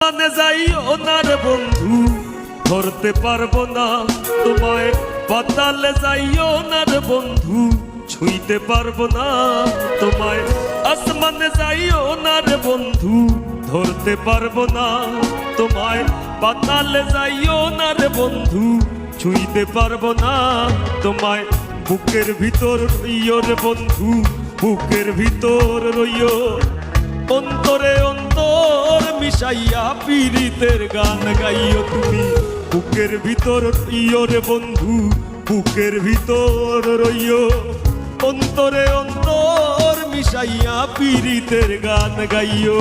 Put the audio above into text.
মানে যাইও না রে বন্ধু, ধরতে পারবো না তোমায়। পাতালে যাইও না রে বন্ধু, ছুঁইতে পারবো না তোমায়। আসমানে যাইও না রে বন্ধু, ধরতে পারবো না তোমায়। পাতালে যাইও না রে বন্ধু, ছুঁইতে পারবো না তোমায়। বুকের ভিতর রইও রে বন্ধু, বুকের ভিতর রইও। অন্তরে অন্তর মিশাইয়া পীড়িতের গান গাইও তুমি। বুকের ভিতর রইও রে বন্ধু, বুকের ভিতর রইও। অন্তরে অন্তর মিশাইয়া পীড়িতের গান গাইও।